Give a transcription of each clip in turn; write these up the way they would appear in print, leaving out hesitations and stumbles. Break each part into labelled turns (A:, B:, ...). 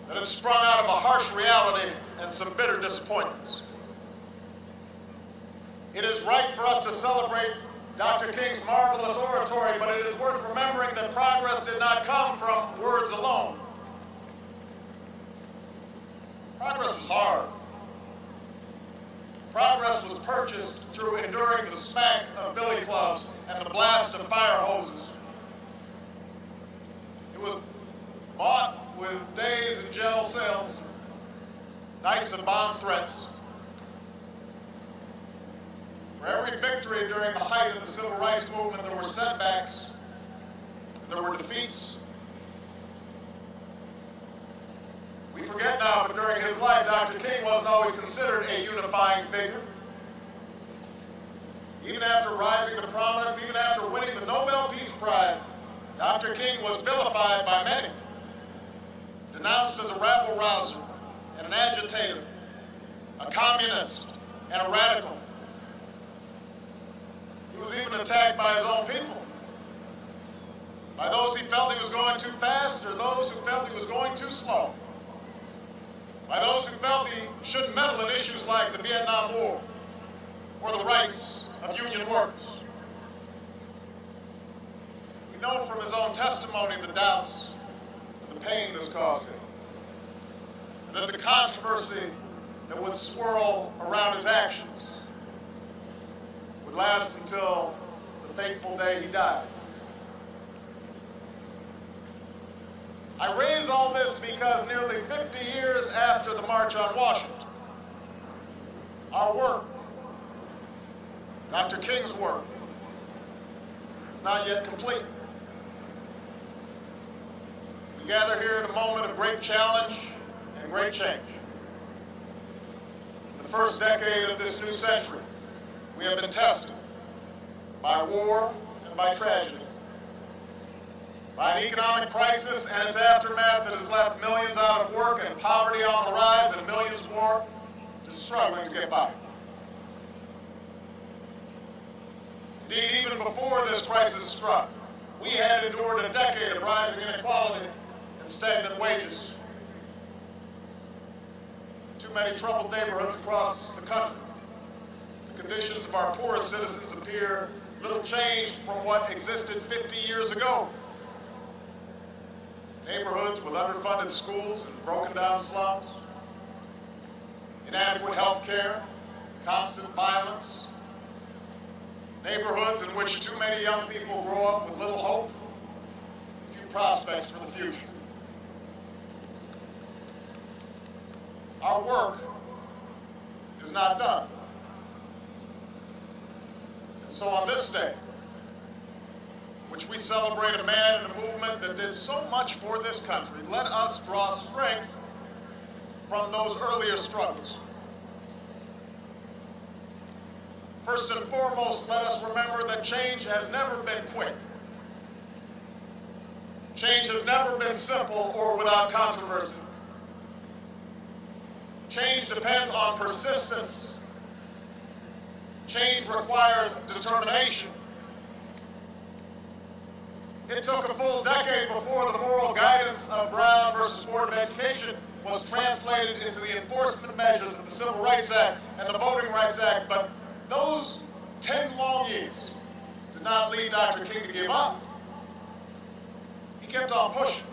A: that had sprung out of a harsh reality and some bitter disappointments. It is right for us to celebrate Dr. King's marvelous oratory, but it is worth remembering that progress did not come from words alone. Progress was hard. Progress was purchased through enduring the smack of billy clubs and the blast of fire hoses. It was bought with days in jail cells, nights of bomb threats. For every victory during the height of the civil rights movement, there were setbacks, there were defeats. We forget now, but during his life, Dr. King wasn't always considered a unifying figure. Even after rising to prominence, even after winning the Nobel Peace Prize, Dr. King was vilified by many, denounced as a rabble-rouser and an agitator, a communist and a radical. He was even attacked by his own people, by those he felt he was going too fast or those who felt he was going too slow, by those who felt he shouldn't meddle in issues like the Vietnam War or the rights of union workers. We know from his own testimony the doubts and the pain this caused him, and that the controversy that would swirl around his actions would last until the fateful day he died. I raise all this because nearly 50 years after the March on Washington, our work, Dr. King's work, is not yet complete. We gather here at a moment of great challenge and great change. In the first decade of this new century, we have been tested by war and by tragedy, by an economic crisis and its aftermath that has left millions out of work and poverty on the rise and millions more just struggling to get by. Indeed, even before this crisis struck, we had endured a decade of rising inequality and stagnant wages. Too many troubled neighborhoods across the country. The conditions of our poorest citizens appear little changed from what existed 50 years ago. Neighborhoods with underfunded schools and broken down slums, inadequate health care, constant violence, neighborhoods in which too many young people grow up with little hope, few prospects for the future. Our work is not done. And so on this day, which we celebrate a man and a movement that did so much for this country, let us draw strength from those earlier struggles. First and foremost, let us remember that change has never been quick. Change has never been simple or without controversy. Change depends on persistence. Change requires determination. It took a full decade before the moral guidance of Brown versus Board of Education was translated into the enforcement measures of the Civil Rights Act and the Voting Rights Act, but those 10 long years did not lead Dr. King to give up. He kept on pushing,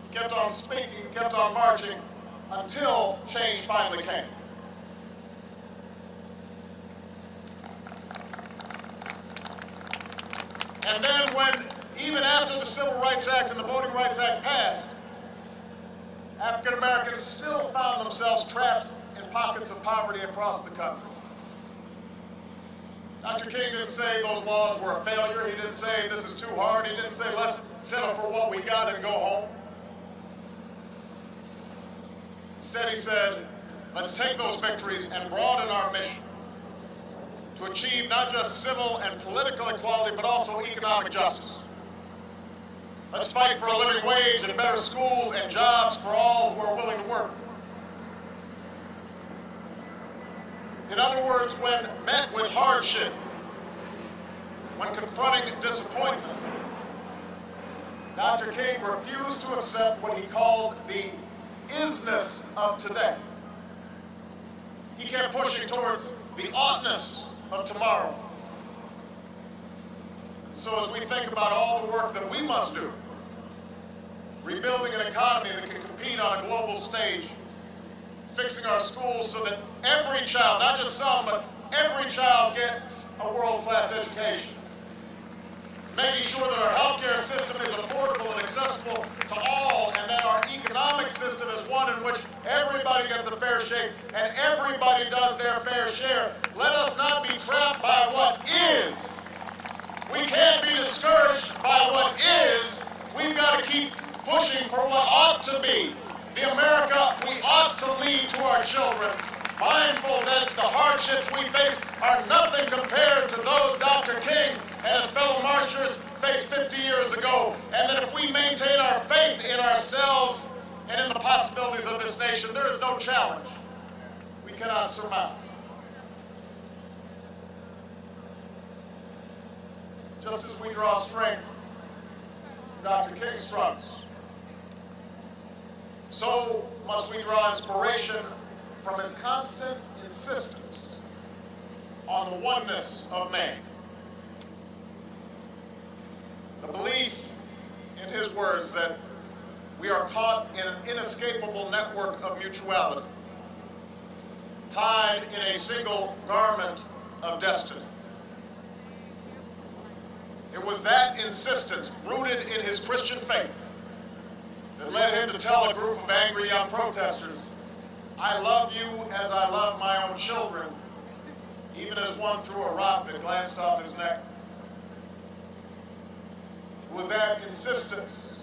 A: he kept on speaking, he kept on marching until change finally came. And then when, even after the Civil Rights Act and the Voting Rights Act passed, African Americans still found themselves trapped in pockets of poverty across the country. Dr. King didn't say those laws were a failure. He didn't say this is too hard. He didn't say let's settle for what we got and go home. Instead, he said, let's take those victories and broaden our mission to achieve not just civil and political equality, but also economic justice. Let's fight for a living wage and better schools and jobs for all who are willing to work. In other words, when met with hardship, when confronting disappointment, Dr. King refused to accept what he called the today. He kept pushing towards the oughtness of tomorrow. And so as we think about all the work that we must do, rebuilding an economy that can compete on a global stage, fixing our schools so that every child, not just some, but every child gets a world-class education, making sure that our healthcare system is affordable and accessible to all, and that our economic system is one in which everybody gets a fair shake and everybody does their fair share. Let us not be trapped by what is. We can't be discouraged by what is. We've got to keep pushing for what ought to be. The America we ought to leave to our children, mindful that the hardships we face are nothing compared to those Dr. King and his fellow marchers faced 50 years ago, and that if we maintain our faith in ourselves and in the possibilities of this nation, there is no challenge we cannot surmount. Just as we draw strength from Dr. King's struggles, so must we draw inspiration from his constant insistence on the oneness of man. The belief, in his words, that we are caught in an inescapable network of mutuality, tied in a single garment of destiny. It was that insistence, rooted in his Christian faith, that led him to tell a group of angry young protesters, "I love you as I love my own children," even as one threw a rock that glanced off his neck. It was that insistence,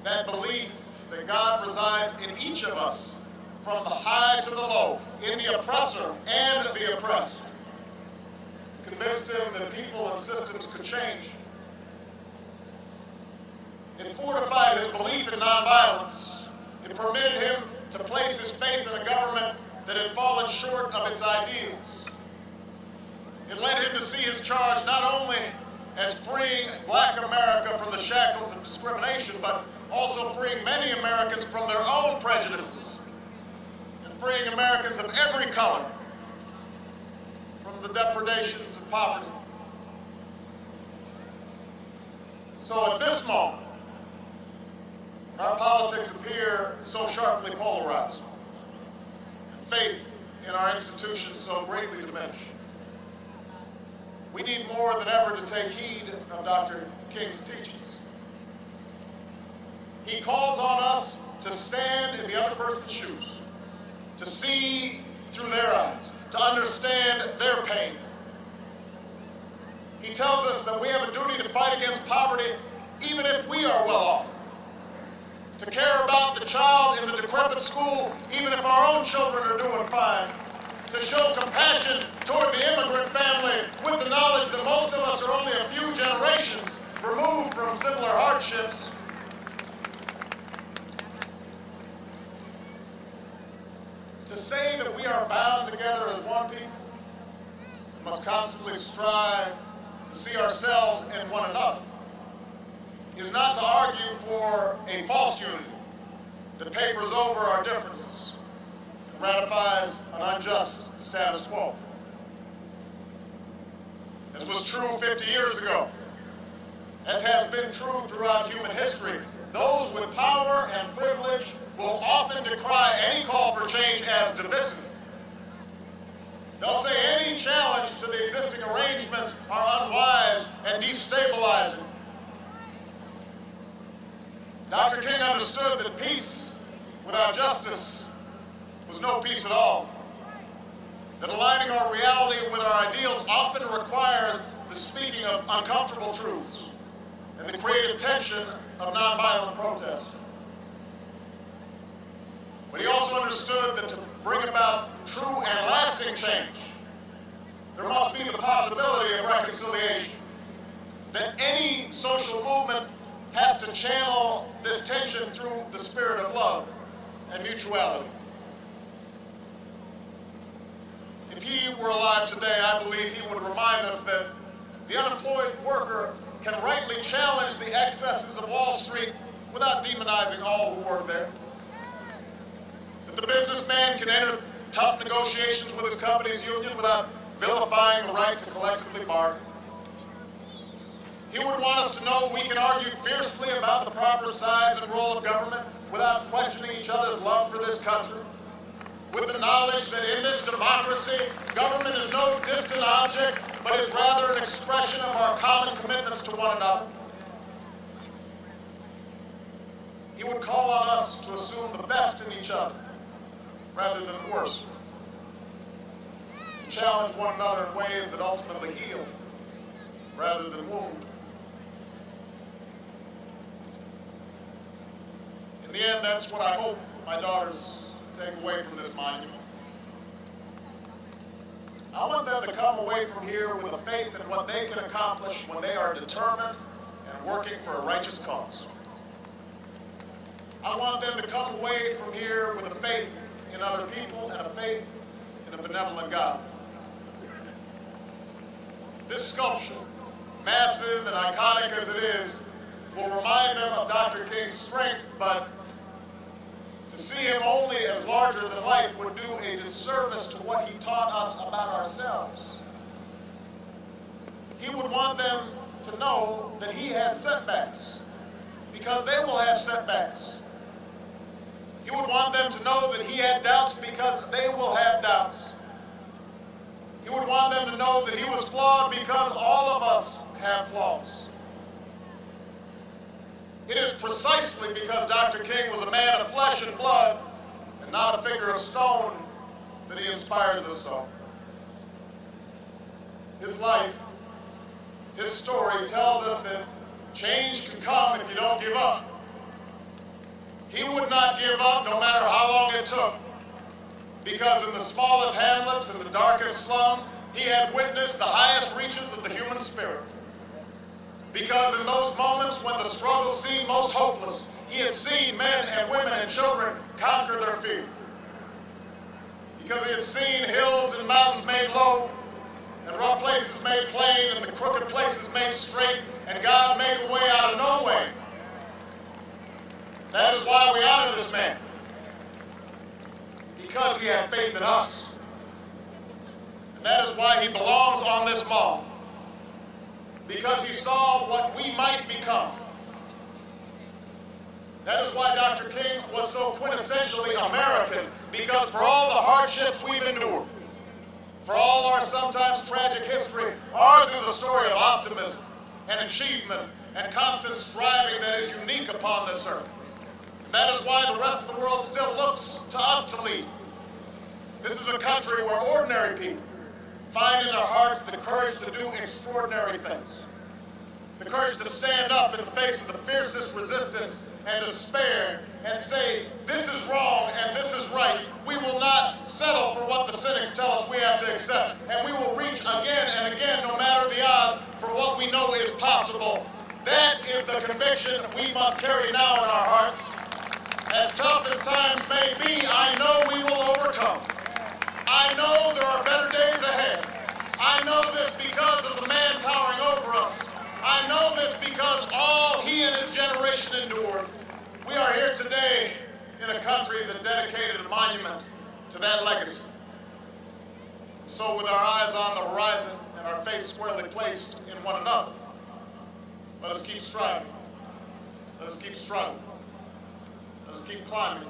A: that belief that God resides in each of us, from the high to the low, in the oppressor and the oppressed, convinced him that people and systems could change. It fortified his belief in nonviolence. It permitted him to place his faith in a government that had fallen short of its ideals. It led him to see his charge not only as freeing Black America from the shackles of discrimination, but also freeing many Americans from their own prejudices, and freeing Americans of every color from the depredations of poverty. So at this moment, our politics appear so sharply polarized, and faith in our institutions so greatly diminished. We need more than ever to take heed of Dr. King's teachings. He calls on us to stand in the other person's shoes, to see through their eyes, to understand their pain. He tells us that we have a duty to fight against poverty even if we are well off, to care about the child in the decrepit school even if our own children are doing fine, to show compassion toward the immigrant family with the knowledge that most of us are only a few generations removed from similar hardships. To say that we are bound together as one people, we must constantly strive to see ourselves in one another, is not to argue for a false unity that papers over our differences and ratifies an unjust status quo. As was true 50 years ago, as has been true throughout human history, those with power and privilege will often decry any call for change as divisive. They'll say any challenge to the existing arrangements are unwise and destabilizing. Dr. King understood that peace without justice was no peace at all. That aligning our reality with our ideals often requires the speaking of uncomfortable truths and the creative tension of nonviolent protest. But he also understood that to bring about true and lasting change, there must be the possibility of reconciliation. That any social movement has to channel this tension through the spirit of love and mutuality. If he were alive today, I believe he would remind us that the unemployed worker can rightly challenge the excesses of Wall Street without demonizing all who work there. That that the businessman can enter tough negotiations with his company's union without vilifying the right to collectively bargain. He would want us to know we can argue fiercely about the proper size and role of government without questioning each other's love for this country, with the knowledge that in this democracy, government is no distant object, but is rather an expression of our common commitments to one another. He would call on us to assume the best in each other rather than the worst, and challenge one another in ways that ultimately heal rather than wound. In the end, that's what I hope my daughters take away from this monument. I want them to come away from here with a faith in what they can accomplish when they are determined and working for a righteous cause. I want them to come away from here with a faith in other people and a faith in a benevolent God. This sculpture, massive and iconic as it is, will remind them of Dr. King's strength, but to see him only as larger than life would do a disservice to what he taught us about ourselves. He would want them to know that he had setbacks, because they will have setbacks. He would want them to know that he had doubts, because they will have doubts. He would want them to know that he was flawed, because all of us have flaws. It is precisely because Dr. King was a man of flesh and blood and not a figure of stone that he inspires us so. His life, his story tells us that change can come if you don't give up. He would not give up no matter how long it took, because in the smallest hamlets and the darkest slums, he had witnessed the highest reaches of the human spirit. Because in those moments when the struggle seemed most hopeless, he had seen men and women and children conquer their fear. Because he had seen hills and mountains made low, and rough places made plain, and the crooked places made straight, and God make a way out of no way. That is why we honor this man. Because he had faith in us. And that is why he belongs on this mall. Because he saw what we might become. That is why Dr. King was so quintessentially American, because for all the hardships we've endured, for all our sometimes tragic history, ours is a story of optimism and achievement and constant striving that is unique upon this earth. And that is why the rest of the world still looks to us to lead. This is a country where ordinary people find in their hearts the courage to do extraordinary things. The courage to stand up in the face of the fiercest resistance and despair and say, this is wrong and this is right. We will not settle for what the cynics tell us we have to accept. And we will reach again and again, no matter the odds, for what we know is possible. That is the conviction we must carry now in our hearts. As tough as times may be, I know we will overcome. I know there are better days ahead. I know this because of the man towering over us. I know this because all he and his generation endured. We are here today in a country that dedicated a monument to that legacy. So with our eyes on the horizon and our faith squarely placed in one another, let us keep striving. Let us keep struggling. Let us keep climbing.